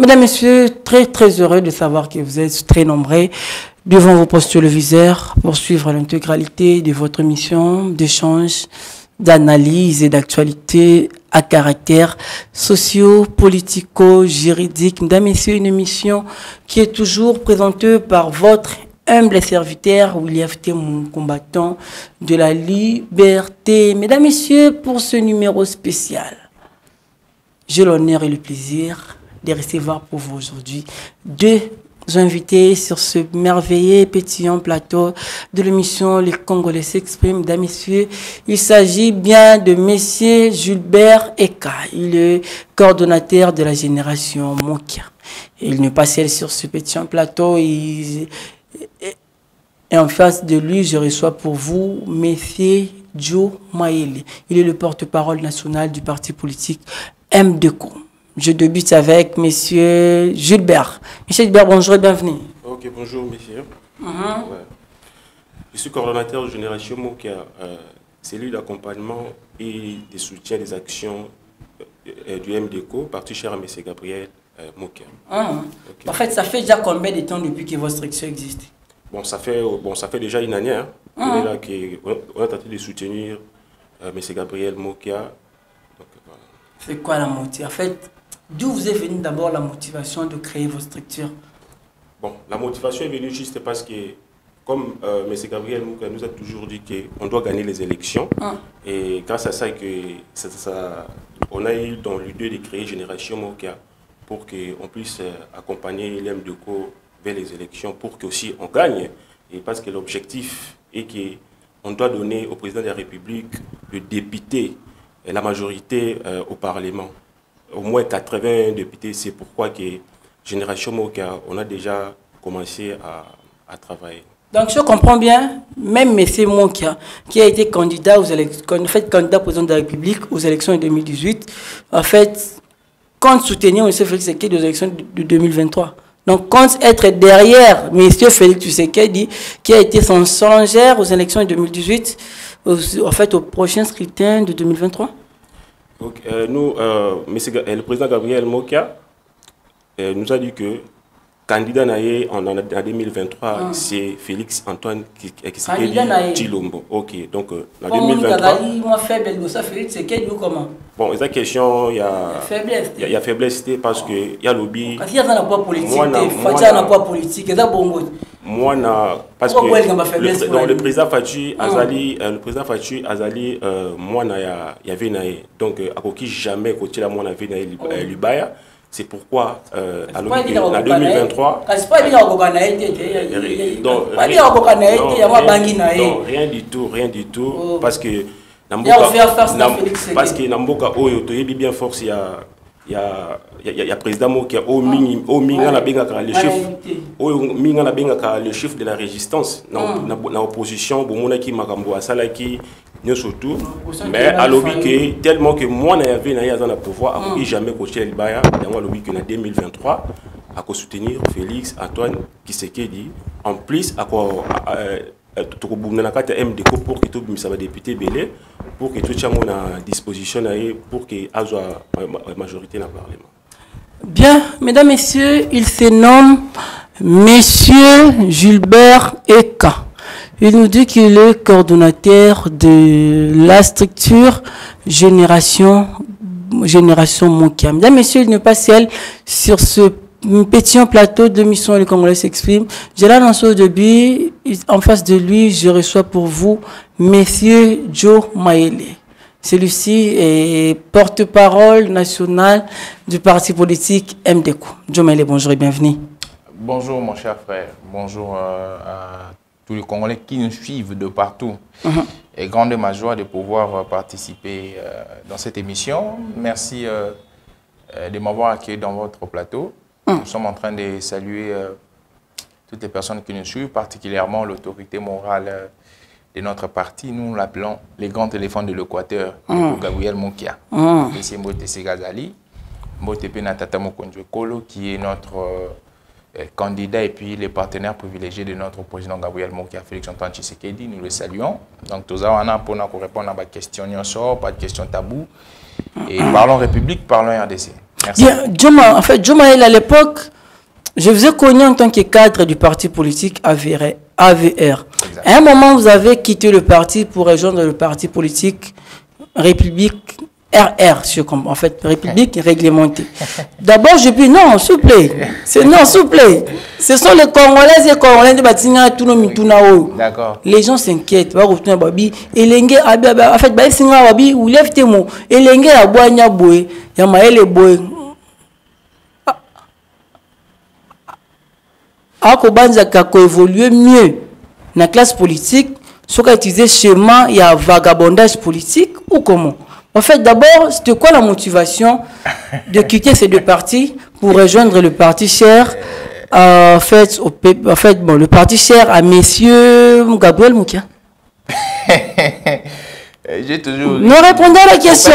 Mesdames, Messieurs, très heureux de savoir que vous êtes très nombreux devant vos postes téléviseurs pour suivre l'intégralité de votre émission d'échange, d'analyse et d'actualité à caractère socio-politico-juridique. Mesdames, Messieurs, une émission qui est toujours présentée par votre humble serviteur, William T. mon combattant de la liberté. Mesdames, Messieurs, pour ce numéro spécial, j'ai l'honneur et le plaisir de recevoir pour vous aujourd'hui deux invités sur ce merveilleux pétillant plateau de l'émission Les Congolais s'expriment. Mesdames, Messieurs, il s'agit bien de Monsieur Gilbert Eka. Il est coordonnateur de la génération Mokia. Il n'est pas seul sur ce pétillant plateau. Et en face de lui, je reçois pour vous Monsieur Joe Maele. Il est le porte-parole national du parti politique MDECO. Je débute avec Monsieur Gilbert. Monsieur Gilbert, bonjour et bienvenue. Ok, bonjour, monsieur. Ouais. Je suis coordonnateur de Génération Mokia, cellule d'accompagnement et de soutien des actions du MDECO, parti cher à M. Gabriel Mokia. Okay. En fait, ça fait déjà combien de temps depuis que votre structure existe? Bon, ça fait déjà une année. Hein. On est là on a tenté de soutenir M. Gabriel Mokia. Donc, voilà. C'est quoi la motivation? En fait, d'où vous est venue d'abord la motivation de créer votre structure? Bon, la motivation est venue juste parce que, comme M. Gabriel Mokia nous a toujours dit qu'on doit gagner les élections, et grâce à ça, on a eu dans l'idée de créer Génération Mokia pour qu'on puisse accompagner l'MDECO vers les élections, pour qu'aussi on gagne, et parce que l'objectif est qu'on doit donner au président de la République le député et la majorité au Parlement. Au moins 80 députés, c'est pourquoi que Génération Mokia, on a déjà commencé à travailler. Donc je comprends bien, même M. Mokia, qui a été candidat aux élections, candidat président de la République aux élections de 2018, en fait, compte soutenir M. Félix Tshisekedi aux élections de 2023. Donc compte être derrière M. Félix Tshisekedi, qui a été son challengeur aux élections de 2018, en fait, au prochain scrutin de 2023. Donc, le président Gabriel Mokia nous a dit que candidat en 2023, c'est Félix Antoine Tshisekedi Tshilombo. Ok, donc en 2023. Bon, c'est la question, il y a faiblesse parce que il y a lobby. Parce que le président Fatou Azali, moi il y avait donc à qui jamais côté la moi avait Lubaya. C'est pourquoi en 2023 rien du tout parce que Namboka Oyo bien force il y a président Mokia le chef de la résistance dans l'opposition surtout mais à l'objet tellement que moi n'avais dans le pouvoir à jamais coaché Libaya dans l'objet que en 2023 à soutenir Félix Antoine Tshisekedi en plus à quoi MDECO pour que tout le député belé pour que tout le monde à disposition pour que la majorité dans le Parlement. Bien, mesdames, messieurs, il se nomme Monsieur Gilbert Eka. Il nous dit qu'il est coordonnateur de la structure Génération Mokia. Mesdames, messieurs, il n'est pas seul sur ce petit plateau de mission Les Congolais s'expriment. Je l'annonce au début. En face de lui, je reçois pour vous Monsieur Joe Maele. Celui-ci est porte-parole national du parti politique MDECO. Joe Maele, bonjour et bienvenue. Bonjour mon cher frère. Bonjour à tous les Congolais qui nous suivent de partout. Et grande ma joie de pouvoir participer dans cette émission. Merci de m'avoir accueilli dans votre plateau. Nous sommes en train de saluer toutes les personnes qui nous suivent, particulièrement l'autorité morale de notre parti. Nous l'appelons les grands éléphants de l'Équateur, Gabriel Mokia. Ici Mbote Segazali, Mbote Penatata Mokonjo Kolo, qui est notre candidat et puis les partenaires privilégiés de notre président Gabriel Mokia, Félix Antoine Tshisekedi. Nous le saluons. Donc, tout ça, on a pour répondre à ma question, pas de question tabou. Et parlons République, parlons RDC. Merci. Bien, Djoma, en fait, Djoma, à l'époque, je vous ai connu en tant que cadre du parti politique AVR. Exact. À un moment, vous avez quitté le parti pour rejoindre le parti politique République RR, en fait, République réglementée. D'abord, je dis non, s'il vous plaît. Non, s'il vous plaît. Ce sont les Congolais et Congolais de Batinga et Touno. D'accord. Les gens s'inquiètent. En fait, Batinga Babi, ou lève tes mots. Et l'engue à Boigna Boé, Yamaël Boé. Akobanza kako évoluer mieux dans la classe politique, ce qu'a utilisé schéma, il y a vagabondage politique ou comment? En fait, d'abord, c'était quoi la motivation de quitter ces deux partis pour rejoindre le parti cher, le parti cher à messieurs Gabriel Moukia? J'ai toujours... Nous répondons à la question.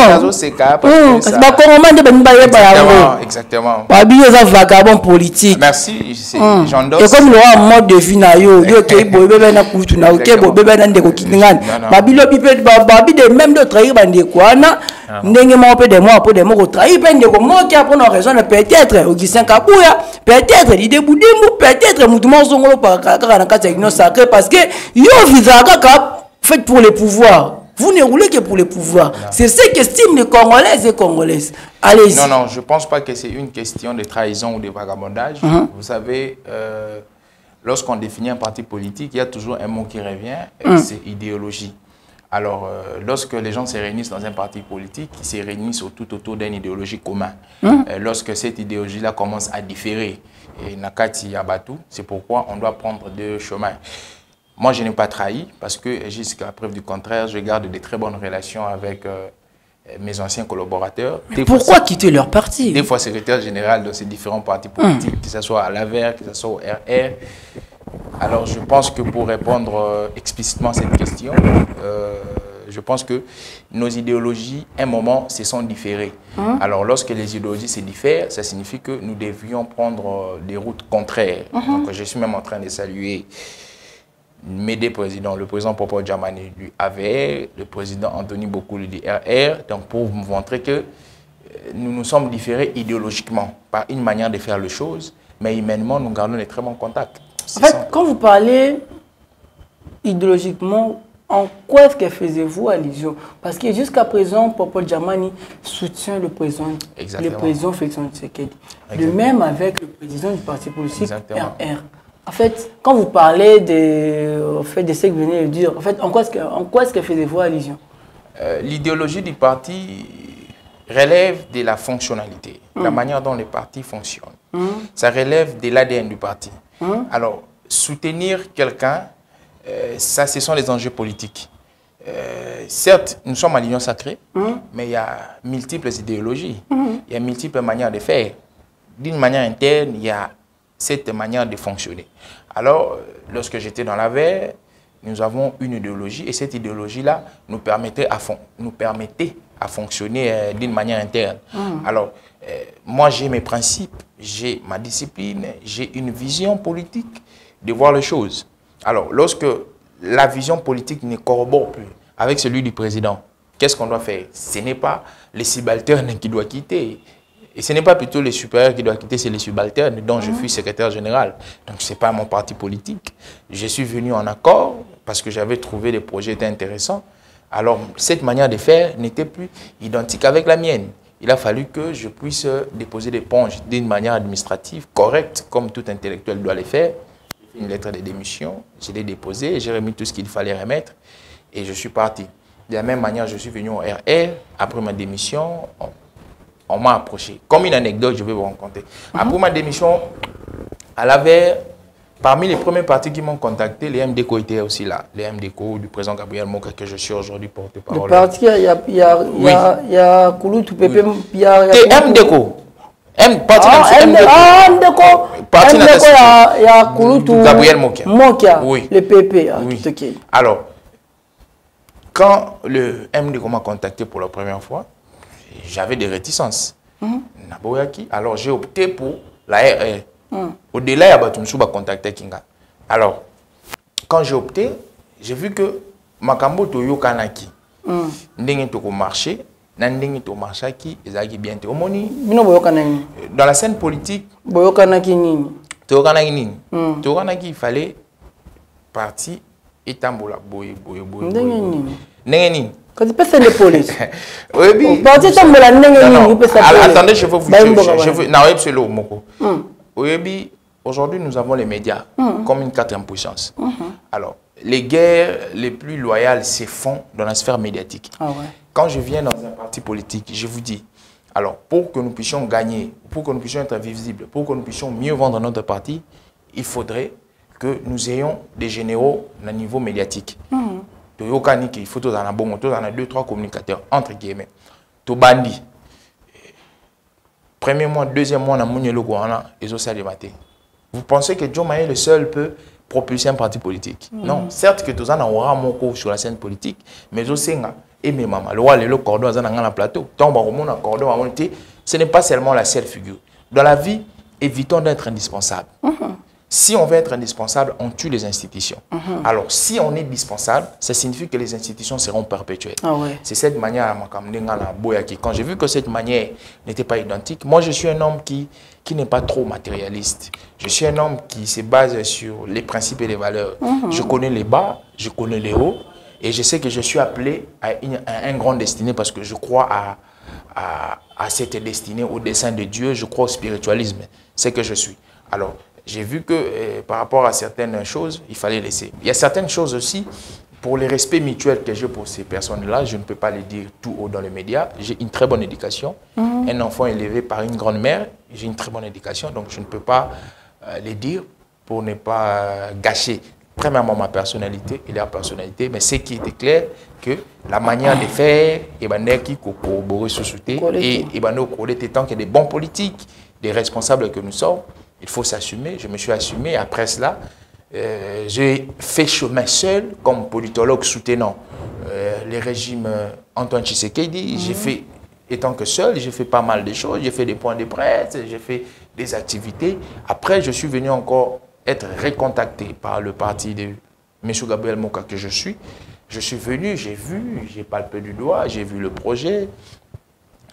Exactement. Vagabond politique. Merci, j'endosse. Et comme le mode de vie, même de trahir peut-être l'idée peut-être parce que fait pour le pouvoir. Vous ne roulez que pour le pouvoir. C'est ce qu'estiment les Congolais et Congolaises. Allez-y. Non, je ne pense pas que c'est une question de trahison ou de vagabondage. Vous savez, lorsqu'on définit un parti politique, il y a toujours un mot qui revient, c'est idéologie. Alors, lorsque les gens se réunissent dans un parti politique, ils se réunissent tout autour d'une idéologie commune. Lorsque cette idéologie-là commence à différer, et Nakati Yabatu, c'est pourquoi on doit prendre deux chemins. Moi, je n'ai pas trahi parce que, jusqu'à preuve du contraire, je garde de très bonnes relations avec mes anciens collaborateurs. Pourquoi quitter leur parti? Des fois secrétaire général de ces différents partis politiques, que ce soit à l'AVER, que ce soit au RR. Alors, je pense que pour répondre explicitement à cette question, je pense que nos idéologies, à un moment, se sont différées. Alors, lorsque les idéologies se diffèrent, ça signifie que nous devions prendre des routes contraires. Donc, je suis même en train de saluer mes deux présidents, le président Popo Djamani du AVR, le président Anthony Bokoulou du RR, donc pour vous montrer que nous nous sommes différés idéologiquement par une manière de faire les choses, mais humainement, nous gardons de très bons contacts. En fait, quand vous parlez idéologiquement, en quoi est-ce que faisiez-vous allusion? Parce que jusqu'à présent, Popo Djamani soutient le président Félix Tshisekedi. De même avec le président du parti politique RR. En fait, quand vous parlez de ce que vous venez de dire, en fait, en quoi est-ce que faisiez-vous allusion? L'idéologie du parti relève de la fonctionnalité, la manière dont le parti fonctionne. Ça relève de l'ADN du parti. Alors, soutenir quelqu'un, ça, ce sont les enjeux politiques. Certes, nous sommes à l'Union sacrée, mais il y a multiples idéologies, il y a multiples manières de faire. D'une manière interne, il y a cette manière de fonctionner. Alors, lorsque j'étais dans l'AVER, nous avons une idéologie et cette idéologie-là nous permettait à fonctionner d'une manière interne. Alors, moi, j'ai mes principes, j'ai ma discipline, j'ai une vision politique de voir les choses. Alors, lorsque la vision politique ne corrobore plus avec celui du président, qu'est-ce qu'on doit faire? Ce n'est pas les subalternes qui doivent quitter. Et ce n'est pas plutôt les supérieurs qui doivent quitter, c'est les subalternes dont je suis secrétaire général. Donc, ce n'est pas mon parti politique. Je suis venu en accord parce que j'avais trouvé des projets intéressants. Alors, cette manière de faire n'était plus identique avec la mienne. Il a fallu que je puisse déposer l'éponge d'une manière administrative correcte, comme tout intellectuel doit le faire. J'ai fait une lettre de démission, je l'ai déposée, j'ai remis tout ce qu'il fallait remettre et je suis parti. De la même manière, je suis venu au RR. Après ma démission, on m'a approché. Comme une anecdote, je vais vous raconter. Après ma démission, à l'AVER, parmi les premiers partis qui m'ont contacté, les MDCO étaient aussi là. Les MDCO du président Gabriel Moka, que je suis aujourd'hui porte-parole. Le parti, il y a Koulou, Toupépé, il y a... MDCO. Parti MDCO. Parti il y a Koulou, Gabriel Moka. Oui. Le PP. Oui. Alors, quand le MDCO m'a contacté pour la première fois, j'avais des réticences. Alors, j'ai opté pour la RR. Au-delà, il y a Batumsouba contacté Kinga. Alors, quand j'ai opté, j'ai vu que Makambo Toyo Kanaki, Ndenge Toko marché, Nandingi to marchaki, ezaki bien te omoni. Dans la scène politique, il fallait parti et tambola boy. Nengeni. Quand tu peux faire les polices. Oui, parti tambola nengeni, attendez, je veux vous dire. Aujourd'hui, nous avons les médias comme une quatrième puissance. Alors, les guerres les plus loyales se font dans la sphère médiatique. Ah ouais. Quand je viens dans un parti politique, je vous dis, alors pour que nous puissions gagner, pour que nous puissions être visibles, pour que nous puissions mieux vendre notre parti, il faudrait que nous ayons des généraux à niveau médiatique. Il faut tous en avoir 2-3 communicateurs, entre guillemets. Tout bandi. Premier mois, deuxième mois, on a mounié le Guana et ça des matés. Vous pensez que John Maye le seul peut propulser un parti politique? Non, certes que tous en aura mon cours sur la scène politique, mais aussi et mes mamans, le roi le cordon dans un plateau. Tant qu'on a cordon à monter, ce n'est pas seulement la seule figure. Dans la vie, évitons d'être indispensable. Si on veut être indispensable, on tue les institutions. Alors, si on est indispensable, ça signifie que les institutions seront perpétuelles. Ah ouais. C'est cette manière, quand j'ai vu que cette manière n'était pas identique, moi je suis un homme qui n'est pas trop matérialiste. Je suis un homme qui se base sur les principes et les valeurs. Je connais les bas, je connais les hauts, et je sais que je suis appelé à un grand destiné parce que je crois à cette destinée, au dessein de Dieu, je crois au spiritualisme. C'est que je suis. Alors, j'ai vu que par rapport à certaines choses, il fallait laisser. Il y a certaines choses aussi, pour les respects mutuels que j'ai pour ces personnes-là, je ne peux pas les dire tout haut dans les médias. J'ai une très bonne éducation. Un enfant élevé par une grande-mère, j'ai une très bonne éducation, donc je ne peux pas les dire pour ne pas gâcher, premièrement, ma personnalité et leur personnalité, mais ce qui était clair, que la manière de faire, et tant qu'il y a des bons politiques, des responsables que nous sommes, il faut s'assumer. Je me suis assumé. Après cela, j'ai fait chemin seul comme politologue soutenant les régimes Antoine Tshisekedi. J'ai fait, étant que seul, j'ai fait pas mal de choses. J'ai fait des points de presse, j'ai fait des activités. Après, je suis venu encore être recontacté par le parti de M. Gabriel Moka que je suis. Je suis venu, j'ai vu, j'ai palpé du doigt, j'ai vu le projet,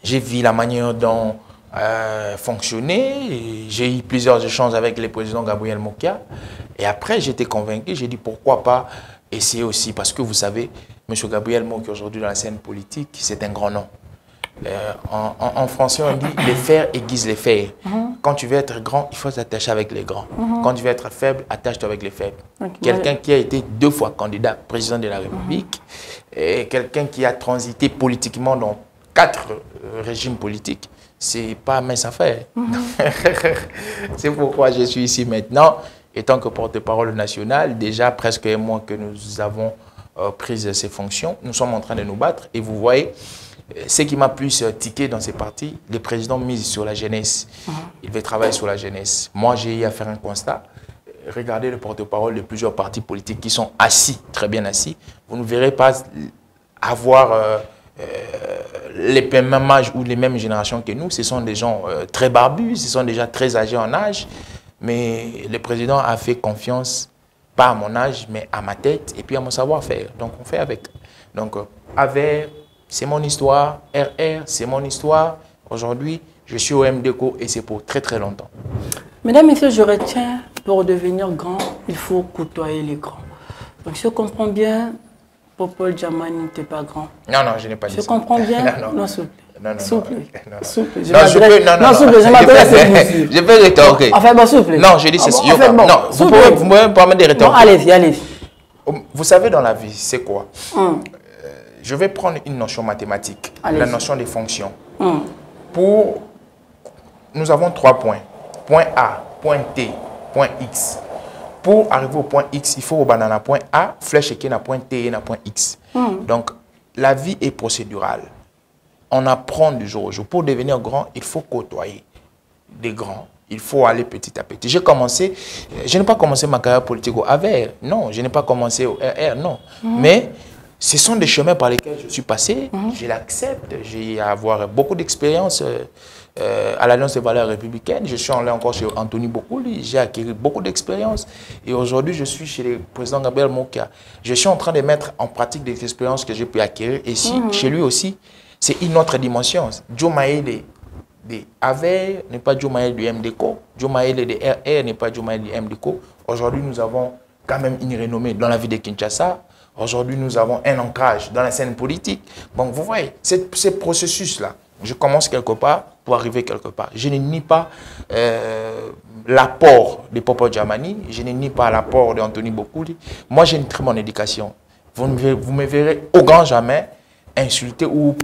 j'ai vu la manière dont fonctionner. J'ai eu plusieurs échanges avec le président Gabriel Mokia. Et après, j'étais convaincu, j'ai dit pourquoi pas essayer aussi. Parce que vous savez, M. Gabriel Mokia, aujourd'hui dans la scène politique, c'est un grand nom. En français, on dit les fers aiguisent les fers. Quand tu veux être grand, il faut s'attacher avec les grands. Quand tu veux être faible, attache-toi avec les faibles. Quelqu'un qui a été 2 fois candidat président de la République, et quelqu'un qui a transité politiquement dans 4 régimes politiques, c'est pas mince affaire. C'est pourquoi je suis ici maintenant, étant que porte-parole national, déjà presque un mois que nous avons pris ces fonctions. Nous sommes en train de nous battre et vous voyez, ce qui m'a plus tiqué dans ces partis, le président mise sur la jeunesse. Il veut travailler sur la jeunesse. Moi, j'ai eu à faire un constat. Regardez le porte-parole de plusieurs partis politiques qui sont assis, très bien assis. Vous ne verrez pas avoir les mêmes âges ou les mêmes générations que nous. Ce sont des gens très barbus, ce sont déjà très âgés en âge. Mais le président a fait confiance, pas à mon âge, mais à ma tête et puis à mon savoir-faire. Donc on fait avec. Donc AVER, c'est mon histoire. RR, c'est mon histoire. Aujourd'hui, je suis au MDECO et c'est pour très très longtemps. Mesdames, Messieurs, je retiens, pour devenir grand, il faut côtoyer les grands. Donc je comprends bien, Popol Djamani n'était pas grand. Non, je n'ai pas dit ça. Je comprends bien. Non, s'il vous plaît. S'il vous plaît. Je m'adresse à cette mesure. Je peux rétorquer. Enfin, bon, s'il vous plaît. Non, je dis ceci. Non, vous pouvez me permettre de rétorquer. Allez-y. Vous savez, dans la vie, c'est quoi? Je vais prendre une notion mathématique, la notion des fonctions. Nous avons 3 points. Point A, point T, point X. Pour arriver au point X, il faut au banana point A, flèche qui est à point T et à point X. Donc, la vie est procédurale. On apprend du jour au jour. Pour devenir grand, il faut côtoyer des grands. Il faut aller petit à petit. Je n'ai pas commencé ma carrière politique au AVER. Non, je n'ai pas commencé au RR, non. Mais ce sont des chemins par lesquels je suis passé. Je l'accepte. J'ai avoir beaucoup d'expérience à l'Alliance des valeurs républicaines. Je suis allé encore chez Anthony Bokouli. J'ai acquis beaucoup d'expérience. Et aujourd'hui, je suis chez le président Gabriel Mokia. Je suis en train de mettre en pratique des expériences que j'ai pu acquérir. Et chez lui aussi, C'est une autre dimension. Joe Maele de AVER n'est pas Joe Maele du MDCO. Joe Maele de RR n'est pas Joe Maele du MDCO. Aujourd'hui, nous avons quand même une renommée dans la vie de Kinshasa. Aujourd'hui, nous avons un ancrage dans la scène politique. Donc, vous voyez, ces processus-là, je commence quelque part pour arriver quelque part. Je ne nie pas l'apport de Popo Djamani, je ne nie pas l'apport d'Anthony Bokouli. Moi, j'ai une très bonne éducation. Vous me verrez au grand jamais insulter ou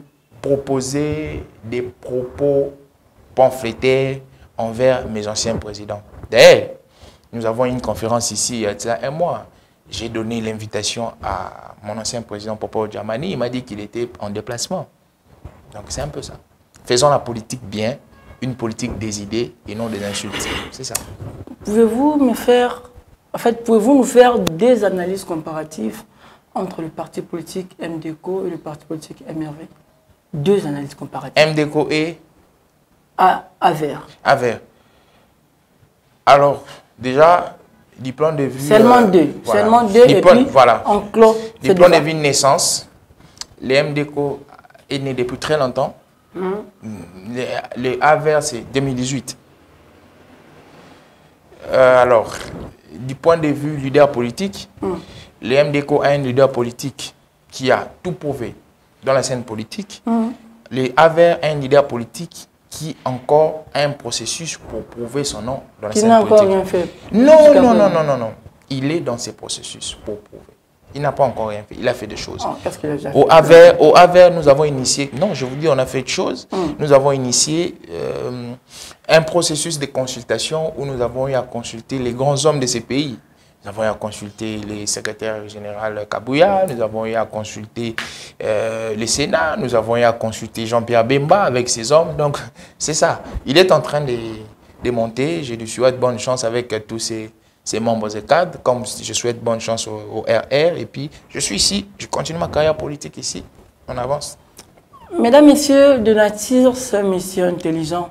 proposer des propos pamphlétaires envers mes anciens présidents. D'ailleurs, nous avons une conférence ici il y a un mois. J'ai donné l'invitation à mon ancien président Popo Djamani. Il m'a dit qu'il était en déplacement. Donc c'est un peu ça. Faisons la politique bien, une politique des idées et non des insultes. C'est ça. Pouvez-vous nous faire des analyses comparatives entre le parti politique MDCO et le parti politique MRV? Deux analyses comparatives. MDCO et AVER. AVER. Alors, déjà, du point de vue... Seulement deux. Voilà. Seulement deux et puis voilà. on clôt. Du point de vue de naissance, le MDCO est né depuis très longtemps. Le AVER, c'est 2018. Alors, du point de vue leader politique, le MDCO a un leader politique qui a tout prouvé dans la scène politique. Le AVER a un leader politique qui encore a un processus pour prouver son nom dans la scène politique. Qui n'a encore rien fait. Non. Il est dans ces processus pour prouver. Il n'a pas encore rien fait. Il a fait des choses. Qu'est-ce qu'il a déjà fait? Au AVER, nous avons initié... Non, je vous dis, on a fait des choses. Nous avons initié un processus de consultation où nous avons eu à consulter les grands hommes de ces pays. Nous avons eu à consulter le secrétaire général Kabouya, nous avons eu à consulter le Sénat, nous avons eu à consulter Jean-Pierre Bemba avec ses hommes. Donc, c'est ça. Il est en train de monter. Je lui souhaite bonne chance avec tous ses membres et cadres, comme je souhaite bonne chance au RR. Et puis, je suis ici, je continue ma carrière politique ici. On avance. Mesdames, Messieurs, de nature, ce monsieur intelligent,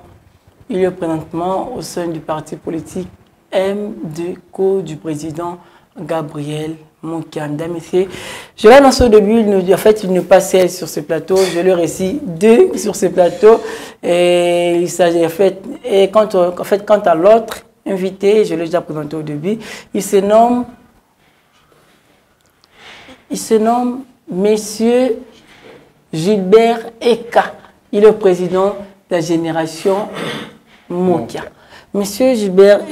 il est présentement au sein du parti politique MDCO du président Gabriel Mokia. Mesdames, Messieurs, je l'ai annoncé au début, il n'est pas seul sur ce plateau, je le récite deux sur ce plateau. Et il s'agit quant à l'autre invité, je l'ai déjà présenté au début, il se nomme Monsieur Gilbert Eka. Il est le président de la génération Mokia. Monsieur Gilbert,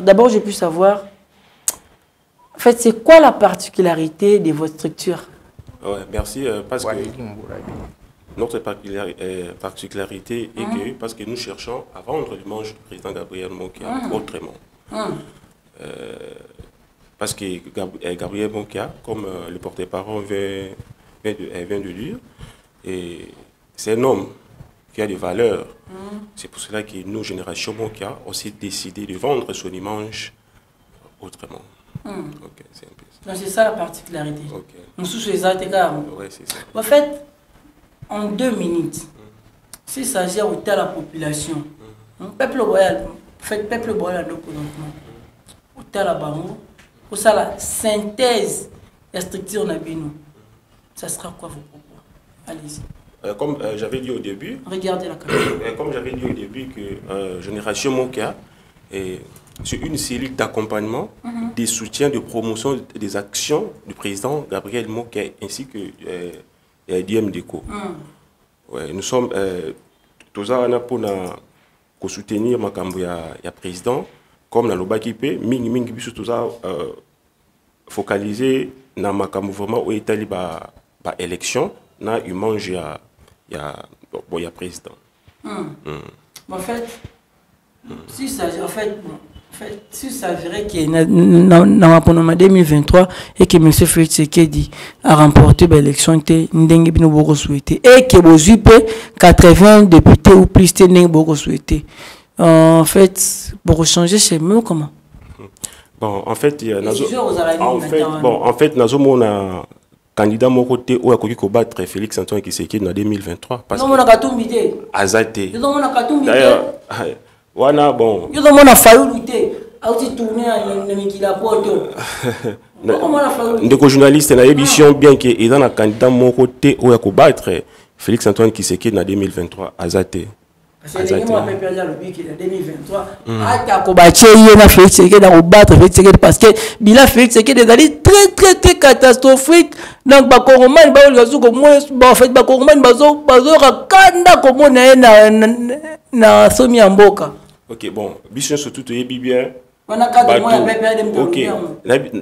d'abord je puis savoir, c'est quoi la particularité de votre structure? Merci, parce que notre particularité est que, parce que nous cherchons à rendre l'image du président Gabriel Mokia autrement. Parce que Gabriel Mokia, comme le porte-parole vient de dire, c'est un homme qui a des valeurs. C'est pour cela que nous, Génération Mokia, ont aussi décidé de vendre son image autrement. C'est un peu ça. Donc c'est ça la particularité. Nous sommes les Oui, c'est ça. En fait, en 2 minutes, s'il s'agit de la population, peuple royal, peuple royal, au Talabango, pour ça la synthèse de la structure Nabino, ça sera quoi vos propos? Allez-y. Comme j'avais dit au début, regardez la caméra. Comme j'avais dit au début que Génération Mokia c'est une cellule d'accompagnement, des soutiens, de promotion des actions du président Gabriel Mokia ainsi que du MDCO. Nous sommes tous pour soutenir le président comme dans le Bakipe, mingi biso tous focaliser na makambo vraiment où est allé ba élection na image ya président. En fait, si ça si ça s'avérait qu'il y a en 2023 et que M. Félix Tshisekedi a remporté l'élection et que vous 80 députés ou plus souhaité. En fait, pour changer chez nous, comment? Bon, en fait, nous avons candidat mon côté où a combattre Félix Antoine Tshisekedi en 2023 parce que Azate. D'ailleurs, wana bon. Yo a failli lutter. Ndeko journaliste na émission bien que ils ont un candidat mon côté ou à combattre Félix Antoine Tshisekedi en 2023 Azate. Parce que moi même perdu le bic en 2023. À combattre il a Félix Tshisekedi à combattre Félix Tshisekedi parce que bila Félix Tshisekedi est très catastrophique. Donc ba Kongomani ba olgazu ko moi en fait ba Kongomani bazo rakanda comme na somi mboka. OK bon, biso surtout to yebi bien. Ok,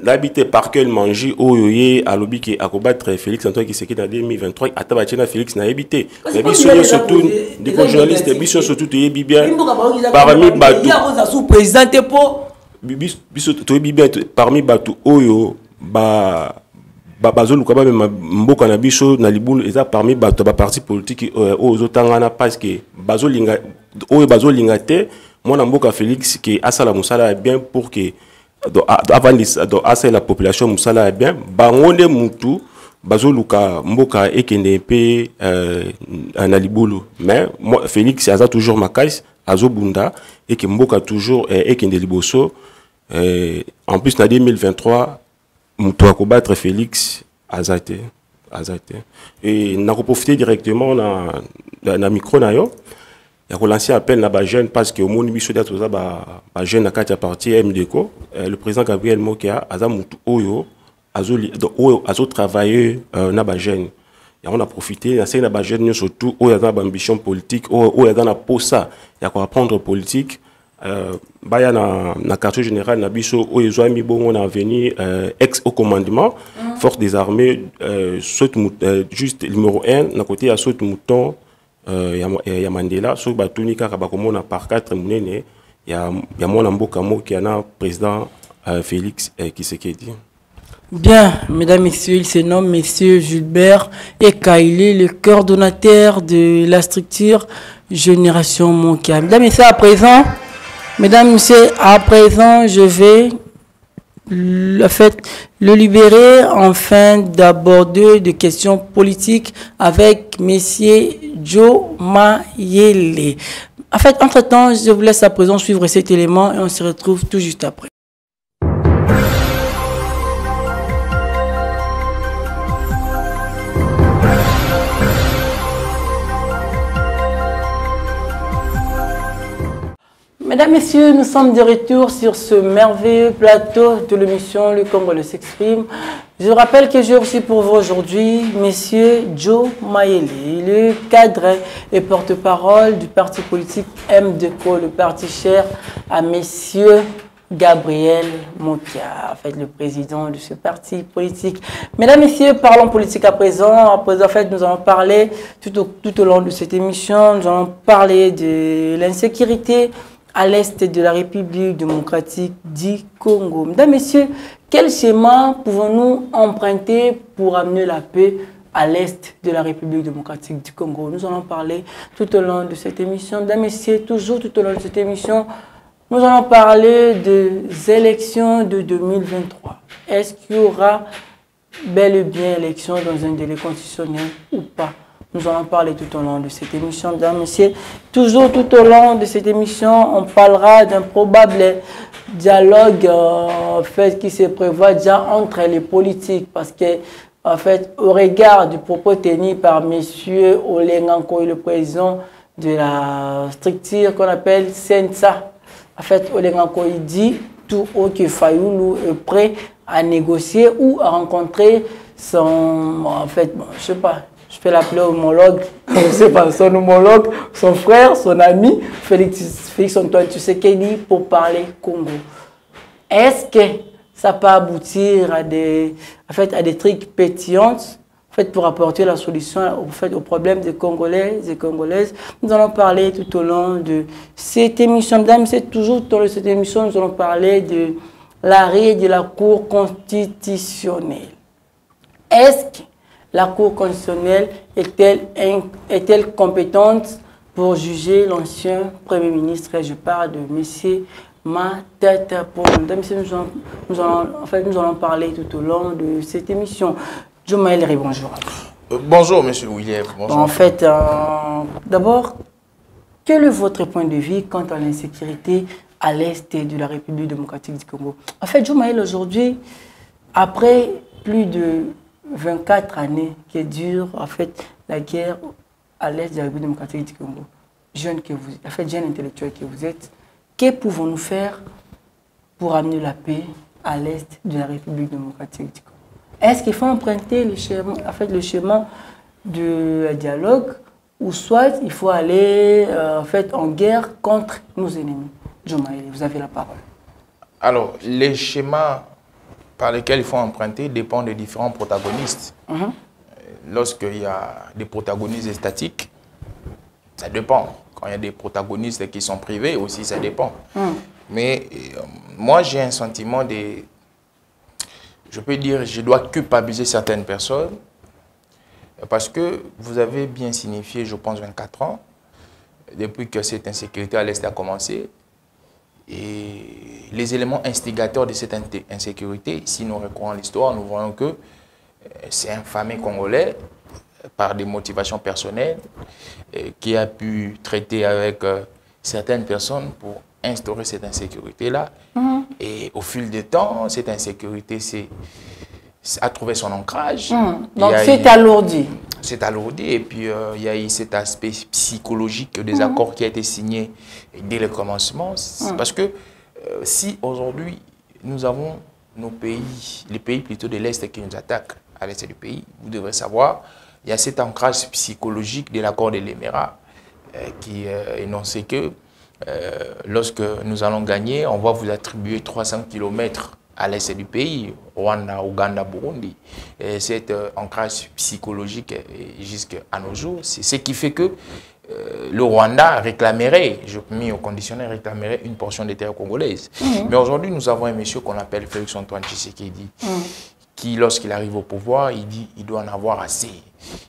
l'habité par quel manger au yoye à l'obi qui a combattre Félix Antoine Tshisekedi en 2023 à tabatina Félix n'a habité. Mais biso surtout des journalistes biso surtout to yebi bien parmi batu sous-président pour biso to yebi bien parmi batu oyo bazoluka ba mboka na biso na libulu eza parmi batu ba parti politique ozo tangana parce que bazolinga oyo bazolinga te mon mboka Félix qui a ça la musala bien pour que avant de la population musala bien bangonde mutu bazoluka mboka ekende pe na libulu mais moi Félix a toujours makais azobunda et que mboka toujours ekende liboso en plus en 2023 mutu a combattre Félix azate et n'a profiter directement na micro na yo. Il a relancé appel à la jeune parce que au monde biso d'être ba jeune à quatre parti MDCO le président Gabriel Mokia azamutu oyo azo travailler na ba jeune et on a profité na na ba jeune surtout oyo a ambition politique oyo a na posa ya ko apprendre politique baya na quartier général na biso oyo zo mi bongo na venir ex au commandement force des armées juste numéro 1 na côté à saute mouton ya Mandela so batuni kaka bakomona par 4 munene ya mwana mboka moki na président Félix Tshisekedi. Bien, mesdames, messieurs, il se nomme Monsieur Gilbert Ekaïli, le coordonnateur de la structure Génération Monkia. Mesdames, messieurs, à présent, je vais le libérer afin d'aborder des questions politiques avec Monsieur Joe Mayele. En fait, entre-temps, je vous laisse à présent suivre cet élément et on se retrouve tout juste après. Mesdames, Messieurs, nous sommes de retour sur ce merveilleux plateau de l'émission Le Congolais s'exprime. Je rappelle que j'ai aussi pour vous aujourd'hui Monsieur Joe Mayele, le cadre et porte-parole du parti politique MDCO, le parti cher à Monsieur Gabriel Mokia, en fait, le président de ce parti politique. Mesdames, Messieurs, parlons politique à présent. En fait, nous allons parler tout au long de cette émission, nous allons parler de l'insécurité à l'est de la République démocratique du Congo. Mesdames, Messieurs, quel schéma pouvons-nous emprunter pour amener la paix à l'est de la République démocratique du Congo? Nous allons parler tout au long de cette émission. Mesdames, Messieurs, toujours tout au long de cette émission, nous allons parler des élections de 2023. Est-ce qu'il y aura bel et bien élection dans un délai constitutionnel ou pas? Nous allons parler tout au long de cette émission, mesdames, messieurs. Toujours tout au long de cette émission, on parlera d'un probable dialogue qui se prévoit déjà entre les politiques. Parce que, en fait, au regard du propos tenu par M. Olenganko, le président de la structure qu'on appelle SENSA, en fait, Olenganko, il dit tout haut que Fayoulou est prêt à négocier ou à rencontrer son, en fait, bon, je sais pas, je peux l'appeler homologue, je ne sais pas, son homologue, son frère, son ami, Félix Antoine Tshisekedi, pour parler Congo. Est-ce que ça peut aboutir à des trucs pétillants, en fait, pour apporter la solution aux problèmes des Congolais et Congolaises? Nous allons parler tout au long de cette émission. Mesdames, c'est toujours tout au long de cette émission, nous allons parler de l'arrêt de la Cour constitutionnelle. Est-ce que la Cour constitutionnelle est-elle compétente pour juger l'ancien Premier ministre? Je parle de M. Matata Pongo. Mesdames, nous allons parler tout au long de cette émission. Joe Mayele, bonjour. Bonjour, M. William. Bonjour. En fait, d'abord, quel est votre point de vue quant à l'insécurité à l'est de la République démocratique du Congo. En fait, Joumaïl, aujourd'hui, après plus de 24 années qui dure en fait la guerre à l'est de la République démocratique du Congo, jeune intellectuel que vous êtes, que pouvons-nous faire pour amener la paix à l'est de la République démocratique du Congo? Est-ce qu'il faut emprunter le chemin du dialogue ou soit il faut aller en guerre contre nos ennemis? Joumaïl, vous avez la parole. Alors, les schémas par lesquels il faut emprunter dépendent des différents protagonistes. Lorsqu'il y a des protagonistes statiques, ça dépend. Quand il y a des protagonistes qui sont privés aussi, ça dépend. Mais moi, j'ai un sentiment de... Je peux dire, je dois culpabiliser certaines personnes parce que vous avez bien signifié, je pense, 24 ans, depuis que cette insécurité à l'Est a commencé. Et les éléments instigateurs de cette insécurité, si nous recourons à l'histoire, nous voyons que c'est un fameux Congolais, par des motivations personnelles, qui a pu traiter avec certaines personnes pour instaurer cette insécurité-là. Et au fil du temps, cette insécurité a trouvé son ancrage. Donc c'est alourdi. C'est alourdi. Et puis il y a eu cet aspect psychologique des accords qui a été signé dès le commencement. Parce que si aujourd'hui nous avons nos pays, les pays plutôt de l'Est qui nous attaquent à l'Est du pays, vous devrez savoir, il y a cet ancrage psychologique de l'accord de l'Émirat qui énonçait que lorsque nous allons gagner, on va vous attribuer 300 km à l'est du pays, Rwanda, Ouganda, Burundi. Et cet ancrage psychologique jusqu'à nos jours, c'est ce qui fait que le Rwanda réclamerait, je mets au conditionnel, réclamerait une portion des terres congolaises. Mais aujourd'hui, nous avons un monsieur qu'on appelle Félix-Antoine Tshisekedi, qui, lorsqu'il arrive au pouvoir, il dit qu'il doit en avoir assez.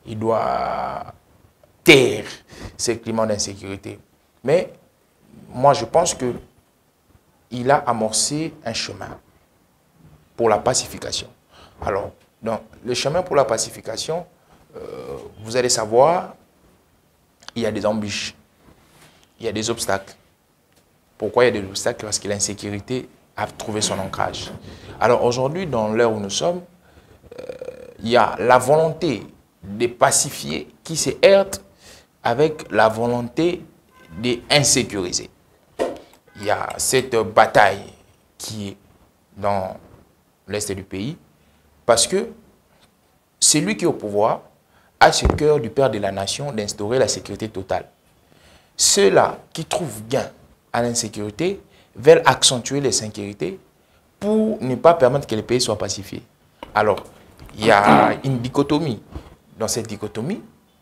Il doit taire ce climat d'insécurité. Mais moi, je pense qu'il a amorcé un chemin pour la pacification. Alors, dans le chemin pour la pacification, vous allez savoir, il y a des embûches, il y a des obstacles. Pourquoi il y a des obstacles? Parce que l'insécurité a trouvé son ancrage. Alors aujourd'hui, dans l'heure où nous sommes, il y a la volonté de pacifier qui se heurte avec la volonté d'insécuriser. Il y a cette bataille qui est dans l'Est du pays parce que celui qui est au pouvoir a ce cœur du père de la nation d'instaurer la sécurité totale. Ceux-là qui trouvent gain à l'insécurité veulent accentuer l'insécurité pour ne pas permettre que le pays soit pacifié. Alors, il y a une dichotomie. Dans cette dichotomie,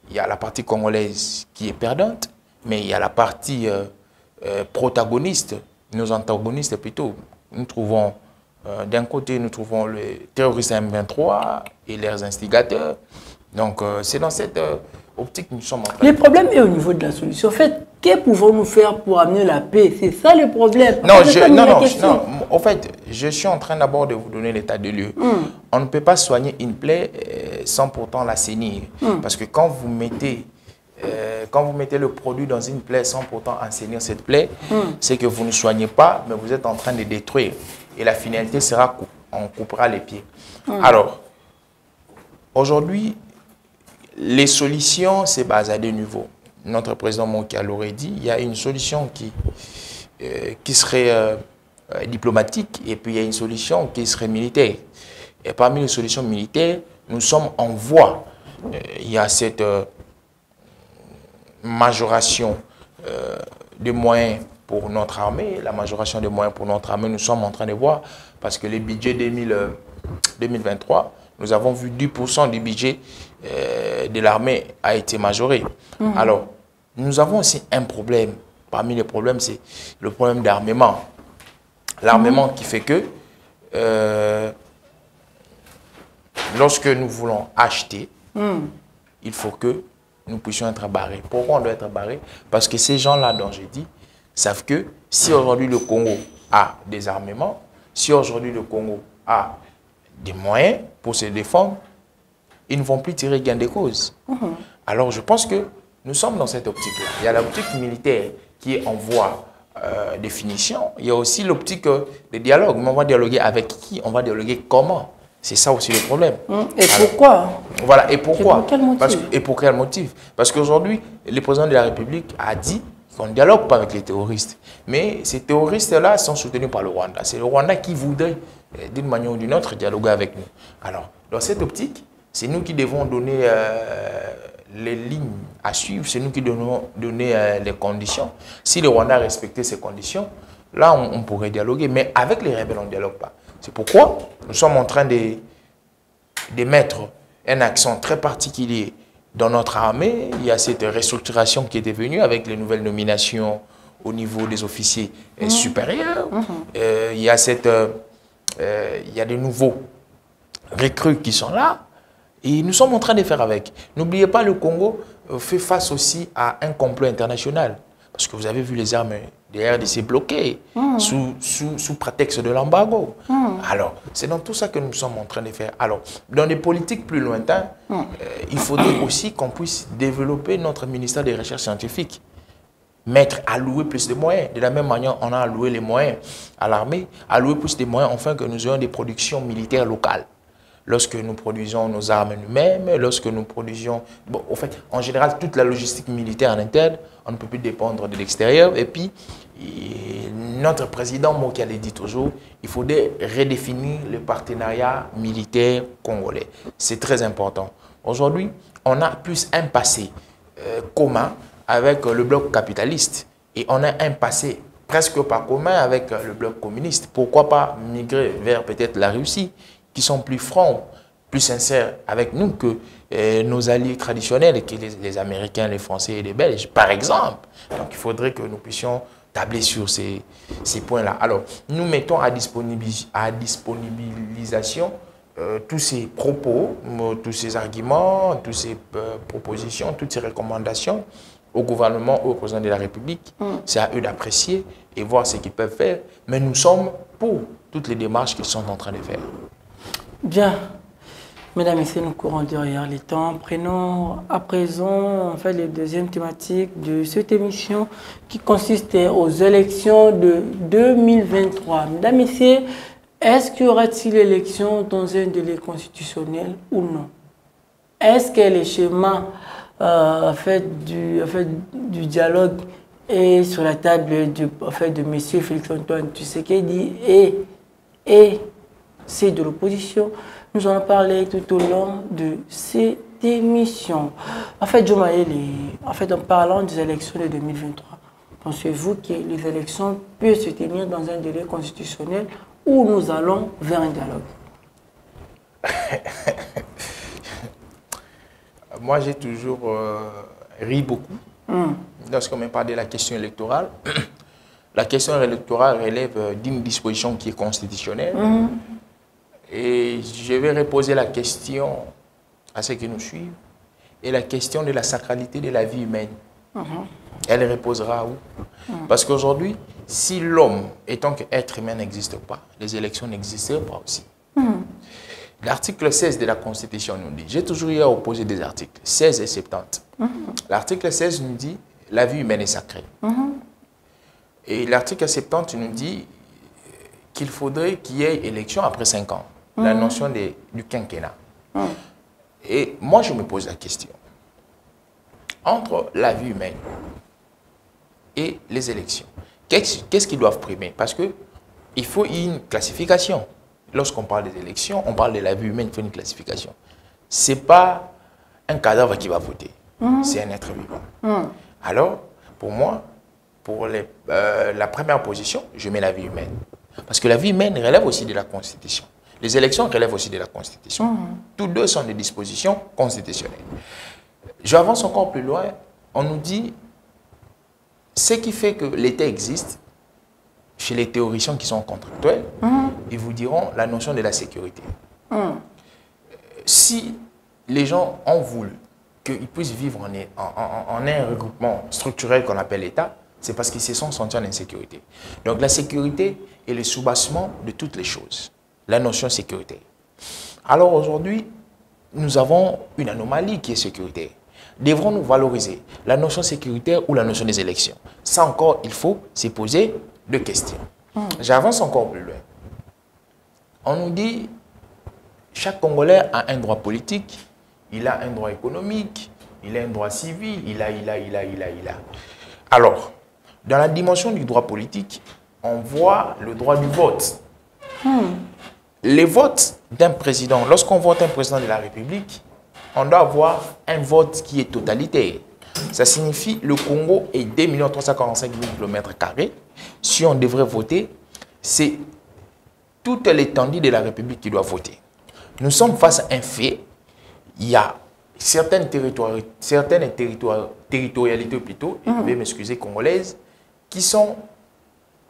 il y a la partie congolaise qui est perdante, mais il y a la partie protagoniste, nos antagonistes plutôt. Nous trouvons, d'un côté, nous trouvons les terroristes M23 et leurs instigateurs. Donc, c'est dans cette optique que nous sommes en train. Le problème est au niveau de la solution. En fait, que pouvons-nous faire pour amener la paix? C'est ça le problème. Non, non. En fait, je suis en train d'abord de vous donner l'état de lieu. On ne peut pas soigner une plaie sans pourtant l'assainir. Parce que quand vous mettez le produit dans une plaie sans pourtant assainir cette plaie, c'est que vous ne soignez pas, mais vous êtes en train de détruire. Et la finalité sera qu'on coupera les pieds. Alors, aujourd'hui, les solutions, c'est basé à deux niveaux. Notre président Mokia l'aurait dit, il y a une solution qui serait diplomatique et puis il y a une solution qui serait militaire. Et parmi les solutions militaires, nous sommes en voie. Il y a cette majoration de moyens pour notre armée. La majoration des moyens pour notre armée, nous sommes en train de voir parce que le budget 2023, nous avons vu 10% du budget de l'armée a été majoré. Alors, nous avons aussi un problème. Parmi les problèmes, c'est le problème d'armement. L'armement qui fait que lorsque nous voulons acheter, il faut que nous puissions être barrés. Pourquoi on doit être barrés? Parce que ces gens-là dont j'ai dit savent que si aujourd'hui le Congo a des armements, si aujourd'hui le Congo a des moyens pour se défendre, ils ne vont plus tirer gain de cause. Alors je pense que nous sommes dans cette optique-là. Il y a l'optique militaire qui est en voie définition, il y a aussi l'optique de dialogue. Mais on va dialoguer avec qui? On va dialoguer comment? C'est ça aussi le problème. Et pourquoi? Voilà, et pourquoi? Et pour quel motif? Et pour quel motif? Parce qu'aujourd'hui, le président de la République a dit qu'on ne dialogue pas avec les terroristes. Mais ces terroristes-là sont soutenus par le Rwanda. C'est le Rwanda qui voudrait, d'une manière ou d'une autre, dialoguer avec nous. Alors, dans cette optique, c'est nous qui devons donner les lignes à suivre, c'est nous qui devons donner les conditions. Si le Rwanda respectait ces conditions, là, on pourrait dialoguer. Mais avec les rebelles, on ne dialogue pas. C'est pourquoi nous sommes en train de mettre un accent très particulier dans notre armée. Il y a cette restructuration qui est devenue avec les nouvelles nominations au niveau des officiers supérieurs. Il y a des nouveaux recrues qui sont là. Et nous sommes en train de faire avec. N'oubliez pas, le Congo fait face aussi à un complot international. Parce que vous avez vu les armes des RDC bloquées sous prétexte de l'embargo. Alors, c'est dans tout ça que nous sommes en train de faire. Alors, dans des politiques plus lointaines, il faudrait aussi qu'on puisse développer notre ministère des Recherches scientifiques. Allouer plus de moyens. De la même manière, on a alloué les moyens à l'armée, allouer plus de moyens afin que nous ayons des productions militaires locales. Lorsque nous produisons nos armes nous-mêmes, lorsque nous produisons... Bon, en fait, en général, toute la logistique militaire en interne, on ne peut plus dépendre de l'extérieur. Et puis, notre président Mokia le dit toujours, il faudrait redéfinir le partenariat militaire congolais. C'est très important. Aujourd'hui, on a plus un passé commun avec le bloc capitaliste. Et on a un passé presque pas commun avec le bloc communiste. Pourquoi pas migrer vers peut-être la Russie, qui sont plus francs, plus sincères avec nous que nos alliés traditionnels, que les Américains, les Français et les Belges, par exemple. Donc, il faudrait que nous puissions tabler sur ces points-là. Alors, nous mettons à disponibilisation tous ces propos, tous ces arguments, toutes ces propositions, toutes ces recommandations au gouvernement, au président de la République. C'est à eux d'apprécier et voir ce qu'ils peuvent faire. Mais nous sommes pour toutes les démarches qu'ils sont en train de faire. Bien. Mesdames et messieurs, nous courons derrière les temps. Prenons à présent les deuxième thématique de cette émission qui consiste aux élections de 2023. Mesdames et messieurs, est-ce qu'il y aura-t-il élection dans un délai constitutionnel ou non? Est-ce que les schémas du dialogue est sur la table de M. Félix-Antoine Tshisekedi et c'est de l'opposition? Nous allons parler tout au long de cette émission. En parlant des élections de 2023, pensez-vous que les élections peuvent se tenir dans un délai constitutionnel ou nous allons vers un dialogue? Moi, j'ai toujours ri beaucoup lorsqu'on me parle de la question électorale. La question électorale relève d'une disposition qui est constitutionnelle. Et je vais reposer la question à ceux qui nous suivent. Et la question de la sacralité de la vie humaine. Elle reposera où? Parce qu'aujourd'hui, si l'homme, étant qu'être humain, n'existe pas, les élections n'existeraient pas aussi. L'article 16 de la Constitution nous dit, j'ai toujours eu à opposer des articles, 16 et 70. L'article 16 nous dit, la vie humaine est sacrée. Et l'article 70 nous dit qu'il faudrait qu'il y ait élection après 5 ans. La notion du quinquennat. Et moi, je me pose la question. Entre la vie humaine et les élections, qu'est-ce qu'ils doivent primer? Parce qu'il faut une classification. Lorsqu'on parle des élections, on parle de la vie humaine, il faut une classification. Ce n'est pas un cadavre qui va voter, c'est un être vivant. Alors, pour moi, pour la première position, je mets la vie humaine. Parce que la vie humaine relève aussi de la Constitution. Les élections relèvent aussi de la Constitution. Tous deux sont des dispositions constitutionnelles. J'avance encore plus loin. On nous dit ce qui fait que l'État existe, chez les théoriciens qui sont contractuels, ils vous diront la notion de la sécurité. Si les gens ont voulu qu'ils puissent vivre en un regroupement structurel qu'on appelle l'État, c'est parce qu'ils se sont sentis en insécurité. Donc la sécurité est le soubassement de toutes les choses. La notion de sécurité. Alors aujourd'hui, nous avons une anomalie qui est sécurité. devrons-nous valoriser la notion sécuritaire ou la notion des élections? Ça encore, il faut se poser deux questions. J'avance encore plus loin. On nous dit, chaque Congolais a un droit politique, il a un droit économique, il a un droit civil, il a. Alors, dans la dimension du droit politique, on voit le droit du vote. Les votes d'un président, lorsqu'on vote un président de la République, on doit avoir un vote qui est totalitaire. Ça signifie que le Congo est 2 345 000 km². Si on devrait voter, c'est toute l'étendue de la République qui doit voter. Nous sommes face à un fait. Il y a certaines territorialités plutôt, je vais m'excuser, congolaises, qui sont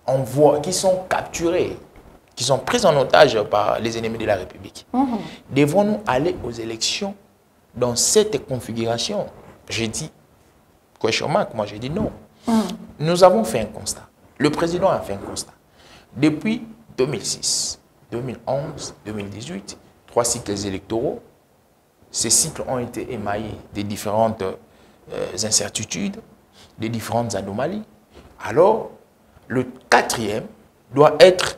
en voie, qui sont capturées, qui sont prises en otage par les ennemis de la République. Devons-nous aller aux élections dans cette configuration? J'ai dit, question mark, moi j'ai dit non. Nous avons fait un constat. Le président a fait un constat. Depuis 2006, 2011, 2018, 3 cycles électoraux, ces cycles ont été émaillés de différentes incertitudes, de différentes anomalies. Alors, le 4e doit être